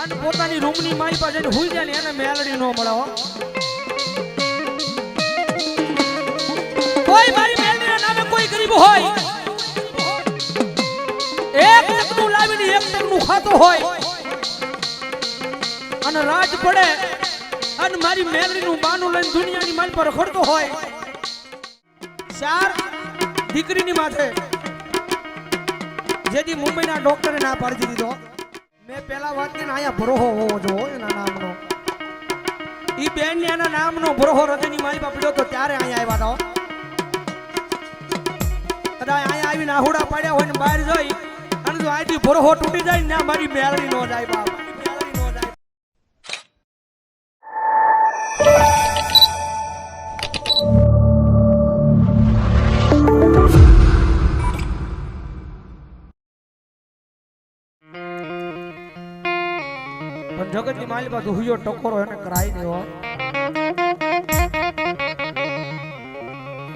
અને પોતાની રૂમની મારી પાસે હુઈ જાય ને એને મેલડી નો મળે હો કોઈ મારી મેલડીના નામે કોઈ ગરીબ હોય એક ટકનું લાવીને એક ટકનું ખાતો હોય અને રાજ પડે અને મારી મેલડીનું બાનું લઈને દુનિયાની માલ પર રખડતો હોય ચાર દીકરીની માથે જેથી મુંબઈના ડોક્ટરે ના પાડી દીધો મેં પેલા વાત કરીને આયા ભરોહો હોવો જોઈએ એના નામનો ઈ બેન ને એના નામનો ભરોહો હૃદયની મારી પર પડ્યો તો ત્યારે અહીંયા આવ્યા હતા કદાચ અહીંયા આવીને આહુડા પાડ્યા હોય ને બહાર જઈ અને જો આથી ભરોહો તૂટી જાય ને મારી મેલડી નો જાય બાપ જગતની માલી પાસે હુયો ટકોરો એને કરાઈ દેવો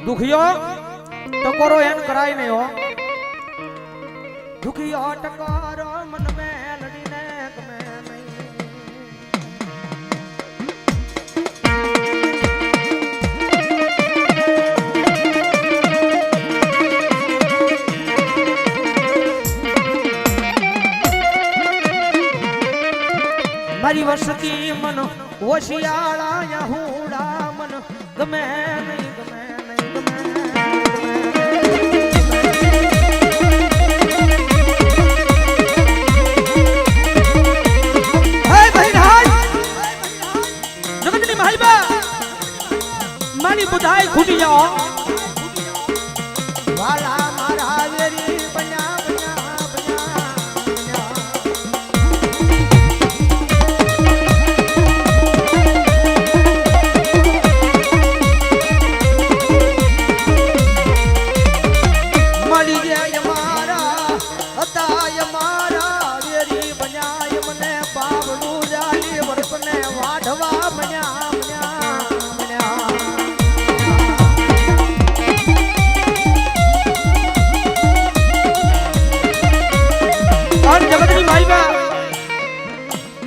દુખિયો ટકોરો એને કરાઈ નયો દુખિયો ટકોરો મન મેલડીને ગમે મારી વસતી મન હોશિયાળા યહુડા મન ગમે નહીં ગમે નહીં ગમે હે ભાઈ હાય જગતની માહીબા મારી બુધાઈ ખૂટી જાઓ વાલા મારા વેરી બન્યા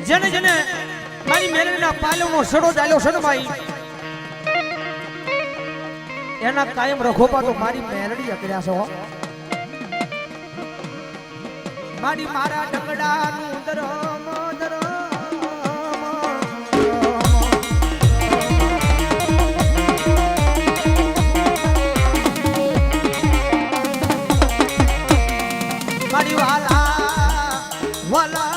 જેને જેને મારી મેલડીના પાલવનો સડો ચાલ્યો છે ને ભાઈ એના કાયમ રખોપા તો મારી મેલડી અકર્યા છો મારી મારા ડગડાનું ધરમ મારી વાલા વાલા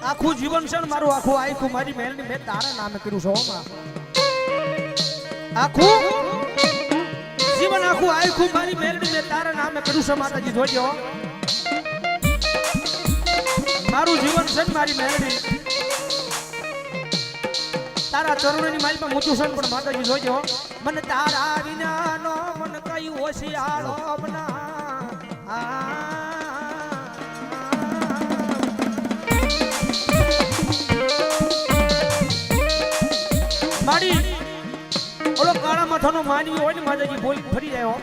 આખું જીવન છે મારું આખું આખું મારી મેલની મેં તારા નામે કર્યું છે આખું જીવન આખું આખું મારી મેલની મેં તારા નામે કર્યું છે માતાજી જોજો મારું જીવન છે મારી મેલડી તારા ચરણોની માલમાં મૂચું છે પણ માતાજી જોજો મને તારા વિનાનો મન કઈ હોશિયાળો બના મારી ઓલો કાળા માથાનો માનવી હોય ને માતાજી બોલી ફરી જાય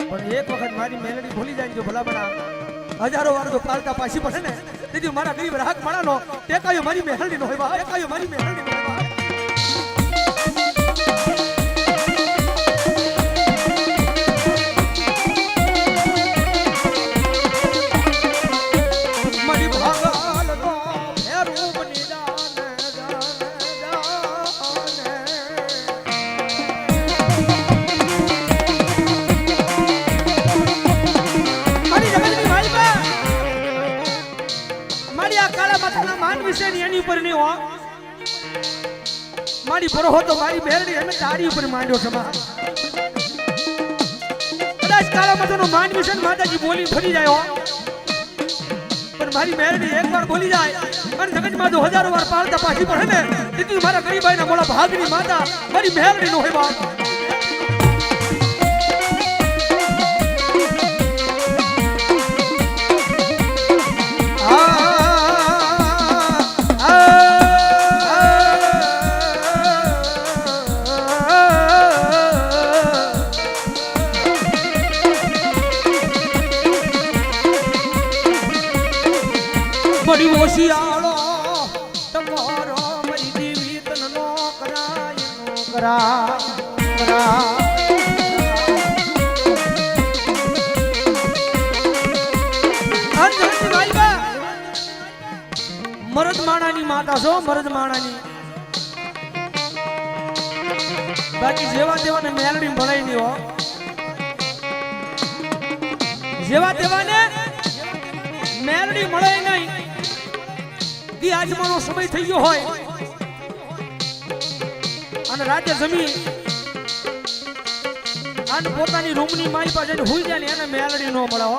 પણ એક વખત મારી મેલડી ભૂલી જાય જો ભલા બના હજારો વાર તો પાલતા પાછી પડે ને તેથી મારા ગરીબ રાહત મળાનો ટેકાયો મારી મેલડી નો હોય બા ટેકાયો મારી મેલડી નો હોય બા મારી ભાગલ તો ફેરું બની જાને એની ઉપર નહીં હો મારી ભરોહો તો મારી મેલડી અમે તારી ઉપર માંડ્યો છે કદાચ કાળા માથાનો માનવી છે માતાજી બોલી ફરી જાય હો પણ મારી મેલડી એકવાર બોલી જાય અને જગતમાં તો હજારો વાર પાળતા પાછી પડે ને તેથી મારા ગરીબાઈના મોળા ભાગની માતા મારી મેલડી નો હોય બાપ મળી ઓશિયાળો તમારો મરી દેવી તન નો કરાય નો કરાય મરદ માણાની માતા છો મરદ માણાની બાકી જેવા તેવાને મેલડી ભણાઈ ની હો જેવા તેવાને મેલડી મળે નહીં દી આજમાનો સમય થઈ ગયો હોય અને રાજ્ય જમી અને પોતાની રૂમની માઈ પાસે હુઈ જાય ને એને મેલડી નો મળે હો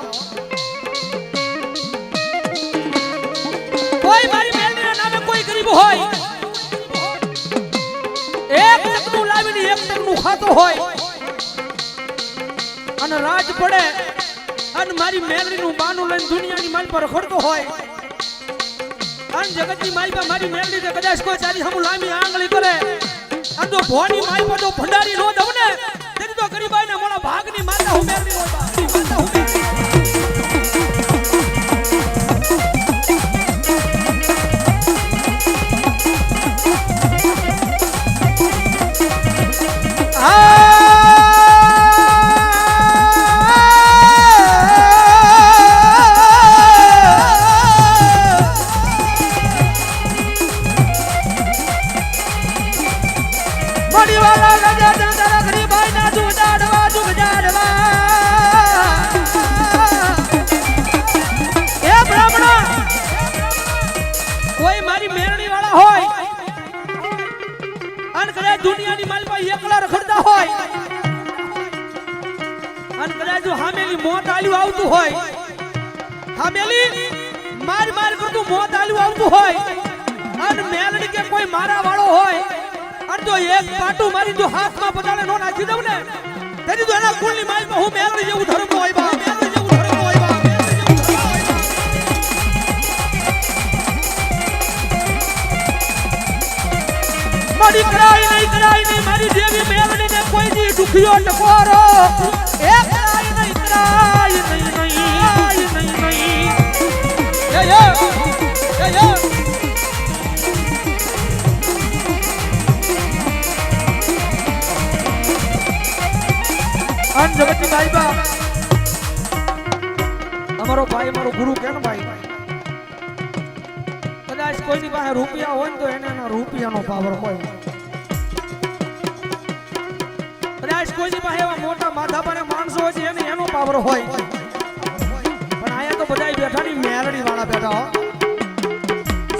કોઈ મારી મેલડીના નામે કોઈ ગરીબ હોય એક ટકનું લાવીને એક ટકનું ખાતો હોય અને રાજ પડે અને મારી મેલડીનું બાનું લઈને દુનિયાની માલ પર રખડતો હોય અને જગતની માલ પર મારી મેલડીને કદાચ કોઈ ચારી સામું લાંબી આંગળી કરે અને તો ભોની માલ પર તો ભંડારી નો દઉં ને તેની તો ગરીબાઈના મોડા ભાગની માતા હું મેલડી હોય માતા હું દુનિયાની માલ પર એકલા રખડતા હોય અને કદાચ જો હામેલી મોત આલ્યું આવતું હોય હામેલી માર માર કરતું મોત આલ્યું આવતું હોય અને મેલડી કે કોઈ મારા વાળો હોય અને જો એક પાટું મારી જો હાથમાં પટાલે નો નાખી દઉં ને તેની તો એના કુળની માલ પર હું મેલડી જેવું ધર્મ હોય બા મેલડી જેવું ધર્મ હોય બા મારી કરાઈ નહીં મારી દેવી મેલડી ને કોઈ દી દુખિયો ટકોરો એ કરાઈ નહીં અન જગતની ભાઈ બા અમારો ભાઈ મારો ગુરુ કેમ ભાઈ કદાચ કોઈની પાસે રૂપિયા હોય ને તો એને એના રૂપિયાનો પાવર હોય કદાચ કોઈની પાસે એવા મોટા માથાપાના માણસો હોય છે એને એનો પાવર હોય પણ આયા તો બધા બેઠાની મેલડી વાળા બેઠા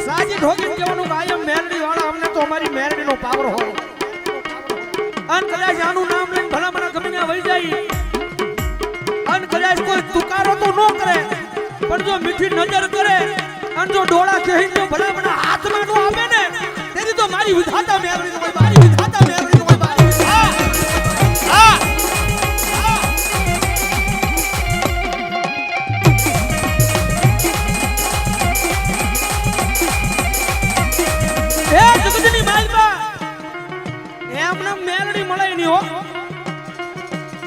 સાજી ઠોકીને કહેવાનું કે આયા મેલડી વાળા અમને તો અમારી મેલડીનો પાવર હોય અને કદાચ આનું નામ લઈને ભલા મને ગમે ત્યાં વહી જાય અને કદાચ કોઈ તુકારો તો ન કરે પણ જો મીઠી નજર કરે અને જો ડોળા કહી તો ભલા મને હાથમાં નો આપે ને તેની તો મારી વિધાતા મેલડી હોય મારી વિધાતા મેલડી હોય મારી હા એ જગતની માલમાં એમને મેલડી મળે ની હો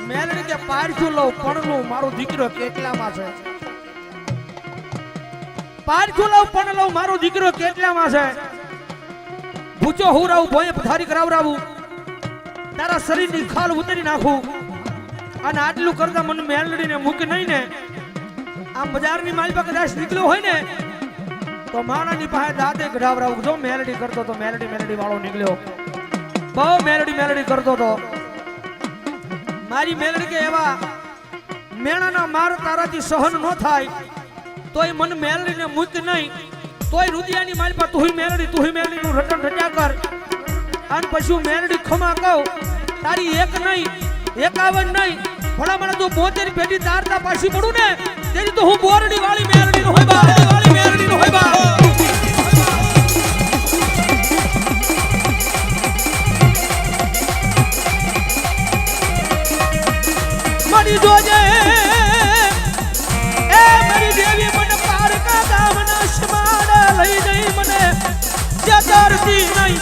મેલડી કે પારખ્યું લઉં પણ મારો દીકરો કેટલામાં છે પારખ્યું લઉં પણ લઉં મારો દીકરો કેટલામાં છે ભૂચો હુરાવું ભોય પથારી કરાવરાવું તારા શરીરની ખાલ ઉતરી નાખું અને આટલું કરતા મને મેલડીને મૂકી નહીં ને આમ બજારની માલ પર કદાચ નીકળ્યો હોય ને તો માણાની પાસે દાંતે કઢાવરાવું જો મેલડી કરતો તો મેલડી વાળો નીકળ્યો બહુ મેલડી કરતો તો મારી મેલડી કે એવા મેણાના માર તારાથી સહન ન થાય તોય મન મેલડીને મૂક નહીં તોય રુદિયાની માલ પર તુહી મેલડીનું રટણ રટ્યા કર અને પછી મેલડી ખમા કહું તારી એક નહીં 51 નહીં ભલામણ તો 72 પેટી તારતા પાછી પડું ને તેની તો હું બોરડી વાળી મેલડી નો હોય બા વાળી મેલડી નો હોય બા મરી જોજે એ મારી દેવી મને પાર કા ગામના શમાડ લઈ જઈ મને ચતરતી નહીં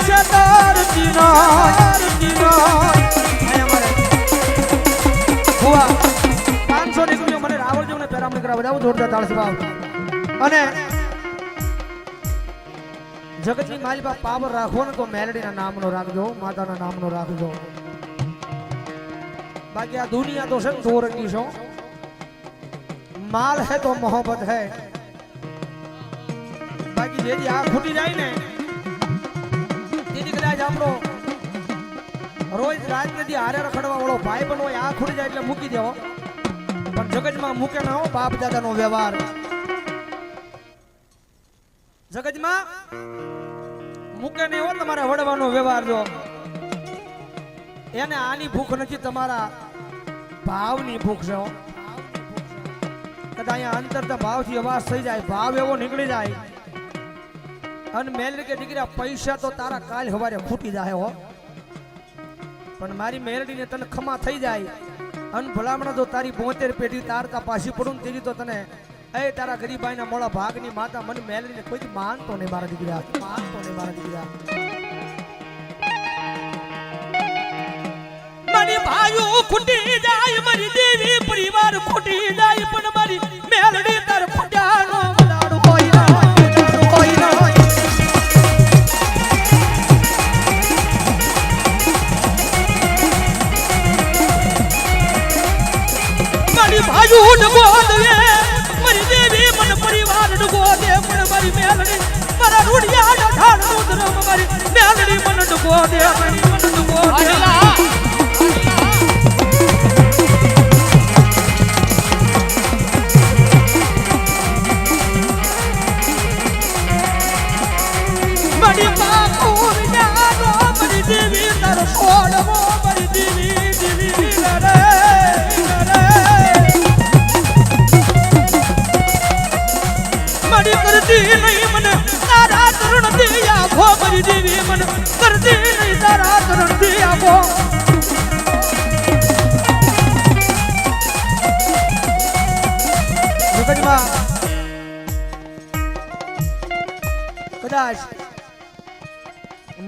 500 નીકળ્યો મને રાવળ જેવું પેરામણી કરાવ જાવ જોરદાર તાળસ ભાવ અને જગતની માલિકા પાવર રાખવો ને તો મેલડીના નામનો રાખજો, માતાના નામનો રાખજો. બાકી આ દુનિયા તો છે ને દોરંગી છો, માલ હે તો મોહબ્બત હે. બાકી જેથી આ ખૂટી જાય ને તેથી કદાચ આપણો રોજ રાત નથી હારે રખડવા વાળો ભાઈ પણ હોય, આ ખૂટી જાય એટલે મૂકી દેવો. પણ જગતમાં મૂકે ના હો બાપ દાદાનો વ્યવહાર. જગતમાં મૂકે નહીં હો તમારા વડવાનો વ્યવહાર. જો એને આની ભૂખ નથી, તમારા ભાવની ભૂખ છે. કદાચ અહીંયા અંતર ભાવથી અવાજ થઈ જાય, ભાવ એવો નીકળી જાય અને મેલડી કે દીકરા પૈસા તો તારા કાલ સવારે ખૂટી જાય હો, પણ મારી મેલડીને તને ખમા થઈ જાય અને ભલામણા જો તારી 72 પેઢી તારતા પાછી પડું તેજી તો તને એ તારા ગરીબાઈના મોળા ભાગની માતા મને મેલડીને કોઈ માનતો નહીં મારા દીકરા, માનતો નહીં મારા દીકરા. મારી ભાઈઓ ખૂટી જાય, મારી દેવી પરિવાર ખૂટી જાય, પણ મારી મેલડી તાર ખૂટ્યાનો મલાડ હોય ના હોય ના હોય. મારી ભાઈઓ ડગો દે, મારી દેવી મન પરિવાર ડગો દે, પણ મારી મેલડી મારા રૂડિયા ઢાળનું ધર્મ, મારી મેલડી મન ડગો દે, મન ડગો દે. મારી બાપુર જાનો મારી દેવી તારો છોડવો, મારી દેવી દેવી રે મારી કરતી નહીં મને તારા ચરણ દી આખો, મારી દેવી મને કરતી નહીં તારા ચરણ દી આખો. કદાચ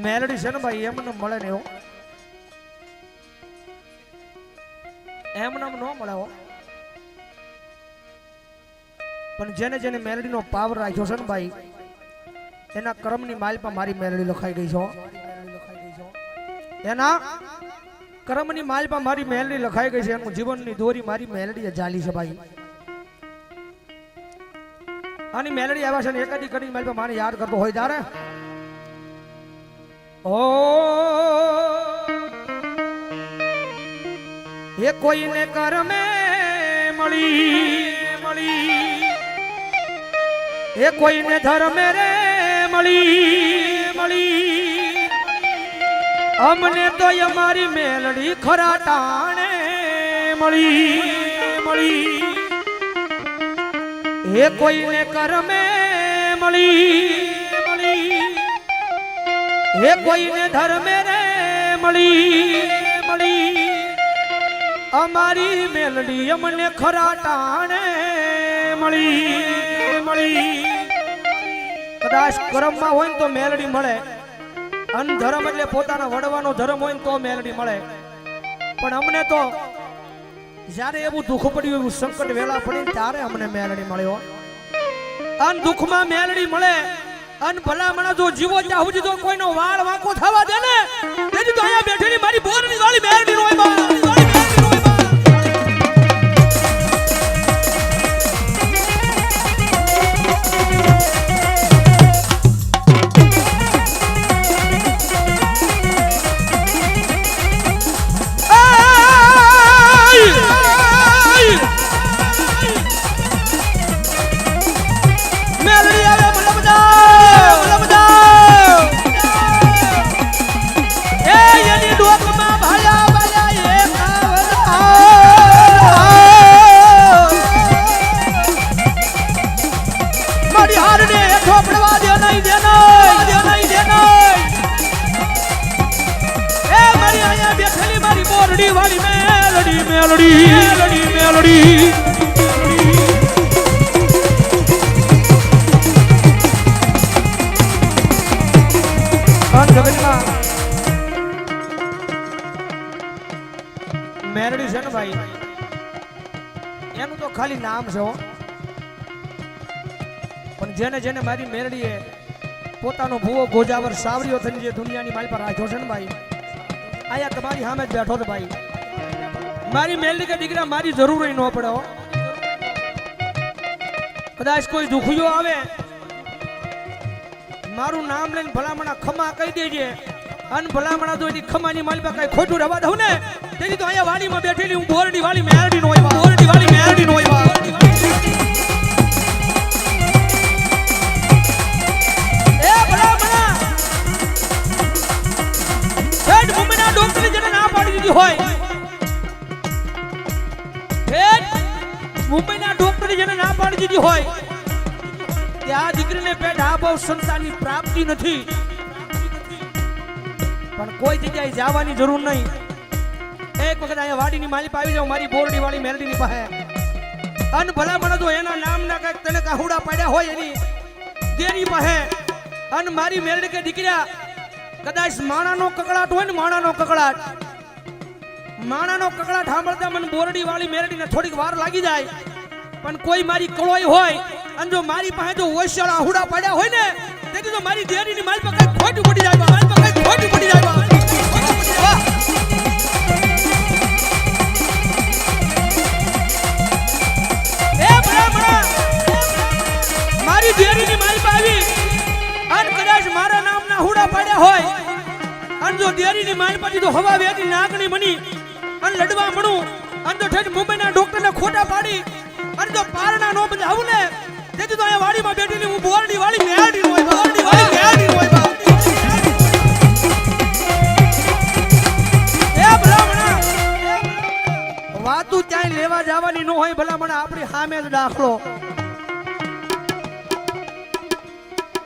મેલડી છે ને ભાઈ એમને મળે ને એવો, એમને ન મળે હો. પણ જેને જેને મેલડીનો પાવર રાખ્યો છે ને ભાઈ એના કર્મની માલપા મારી મેલડી લખાઈ ગઈ છે. એના કર્મની માલપા મારી મેલડી લખાઈ ગઈ છે. એનું જીવનની દોરી મારી મેલડીએ જાલી છે ભાઈ. આની મેલડી આવ્યા છે ને એકાદી કરી માલપા મારે યાદ કરતો હોય ત્યારે ઓ એ કોઈને કરમે મળી મળી, એ કોઈને ધર્મે રે મળી મળી, અમને તો અમારી મેલડી ખરા ટાણે મળી મળી. એ કોઈને કરમે મળી મળી, એ કોઈને ધર્મે રે મળી મળી, અમારી મેલડી અમને ખરા ટાણે મળી મળી. કદાચ કર્મમાં હોય ને તો મેલડી મળે, અન ધર્મ એટલે પોતાના વડવાનો ધર્મ હોય ને તો મેલડી મળે. પણ અમને તો જ્યારે એવું દુઃખ પડ્યું, એવું સંકટ વેલા પડી ત્યારે અમને મેલડી મળ્યો. અન દુઃખમાં મેલડી મળે, અન ભલામણા જો જીવો ત્યાં સુધી તો કોઈનો વાળ વાંકો થવા દે ને તેથી તો અહીંયા બેઠેલી મારી બોરની વાળી મેલડી રોય બા. વાળી મેલડી મેલડી મેલડી મેલડી. જગતમાં મેલડી છે ને ભાઈ એનું તો ખાલી નામ છે, પણ જેને જેને મારી મેલડીએ પોતાનો ભૂવો ગોજાવર સાવરીઓ થઈને જે દુનિયાની માલ પર રાખ્યો છે ને ભાઈ, આયા તમારી સામે જ બેઠો તો ભાઈ, મારી મેલડી કે દીકરા મારી જરૂર ન પડે હો. કદાચ કોઈ દુખિયો આવે મારું નામ લઈને ભલામણા ખમા કહી દેજે, અન ભલામણા તો એની ખમાની માલ પર કઈ ખોટું રવા દઉં ને તેથી તો અહીંયા વાડીમાં બેઠેલી હું બોરડી વાળી મેરડી નો આવ્યા, બોરડી વાળી મેરડી નો આવ્યા. એ ભલામણા હેડ મુંબઈના ડોક્ટરે જેને ના પાડી દીધી હોય, હેડ મુંબઈના ડોક્ટરે જેને ના પાડી દીધી હોય કે આ દીકરીને પેટ આ બહુ સંતાનની પ્રાપ્તિ નથી, પણ કોઈ જગ્યાએ જવાની જરૂર નહીં. એક વખત અહીંયા વાડીની માલિક આવી જાવ મારી બોરડી વાળી મેરડીની પાસે, અન ભલામણ તો એના નામના કઈક તને કાહુડા પડ્યા હોય એની દેરી પાસે, અન મારી મેરડી કે દીકરા કદાચ માણાનો કકડાટ હોય ને, માણાનો કકડાટ સાંભળતા મને બોરડી વાળી મેરડીને થોડીક વાર લાગી જાય, પણ કોઈ મારી કળોઈ હોય અને જો મારી પાસે જો ઓશળ આહુડા પડ્યા હોય ને તેથી તો મારી દેરીની માલ પર કઈ ખોટું પડી જાય, માલ પર કઈ ખોટું પડી જાય. એ ભલામણા મારી દેરીની માલ પર આવી અને કદાચ મારા નામના હુડા પડ્યા હોય અને જો દેરીની માલ પરથી તો હવા વેતી નાગણી બની અને લડવા મળું અને તો ઠેઠ મુંબઈના ડોક્ટરને ખોટા પાડી અને જો પારણા નો બજાવું ને તેથી તો અહીંયા વાડીમાં બેઠીને હું બોરડી વાળી મેરડી નો આવ્યા, બોરડી વાળી મેરડી નો આવ્યા. એ ભલામણા વાતું ક્યાંય લેવા જવાની ન હોય, ભલામણા આપણી સામે જ દાખલો.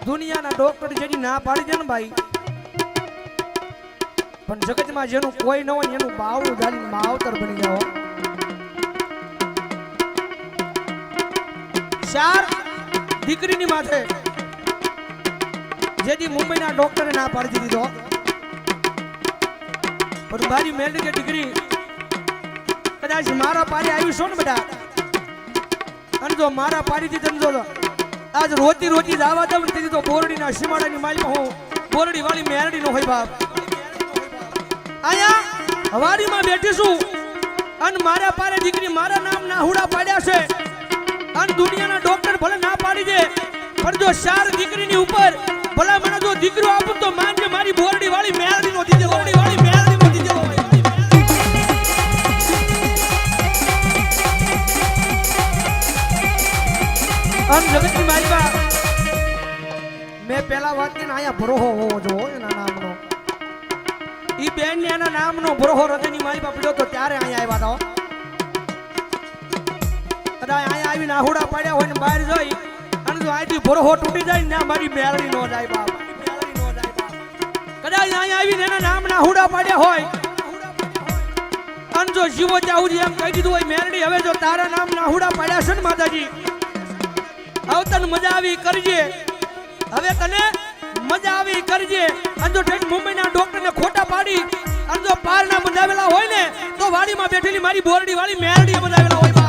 દુનિયાના ડોક્ટર જેની ના પાડી દે ને ભાઈ, પણ જગતમાં જેનું કોઈ ન હોય એનું બાવળું ઝાલીને માવતર બની જાવ. ચાર દીકરીની માથે જેથી મુંબઈના ડોક્ટરે ના પાડી દીધો, પણ મારી મેલડી કે દીકરી કદાચ મારા પારે આવી છો ને બેટા, અને જો મારા પારીથી તમે જો આજ રોતી રોતી જવા દઉં તેથી તો બોરડીના સીમાડાની માલમાં હું બોરડી વાળી મેરડી નો હોય બાપ. અહીંયા હવારીમાં બેઠીશું અને મારા પારે દીકરી મારા નામ ના હુડા પાડ્યા છે અને દુનિયાના ડોક્ટર ભલે ના પાડી દે, પણ જો ચાર દીકરીની ઉપર ભલા મને જો દીકરો આપું તો માનજે મારી બોરડી વાળી મેરડી નો દીધેલો, બોરડી વાળી મેરડી નો દીધેલો. અન જગતની માલિકા મેં પહેલા વાત કરીને આયા ભરોહો હોવો જો એના નામનો, ઈ બેન ને એના નામનો ભરોહો હૃદયની માલિકા પડ્યો તો ત્યારે અહીંયા આવ્યા હતા. કદાચ અહીંયા આવીને આહુડા પડ્યા હોય ને બહાર જઈ અને જો અહીંથી ભરોહો તૂટી જાય ને મારી મેળડી નો જાય બાપ, મેળડી નો જાય બાપ. કદાચ અહીંયા આવીને એના નામના આહુડા પડ્યા હોય અને જો જીવો ચાહુજી એમ કહી દીધું હોય મેરડી હવે જો તારા નામના આહુડા પડ્યા છે ને માતાજી હવે તને મજા આવી કરજે, હવે તને મજા આવી કરજે. અને જો ઠેઠ મુંબઈના ડોક્ટરને ખોટા પાડી અને જો પારના બંધાવેલા હોય ને તો વાડીમાં બેઠેલી મારી બોરડી વાળી મેરડી બંધાવેલા હોય.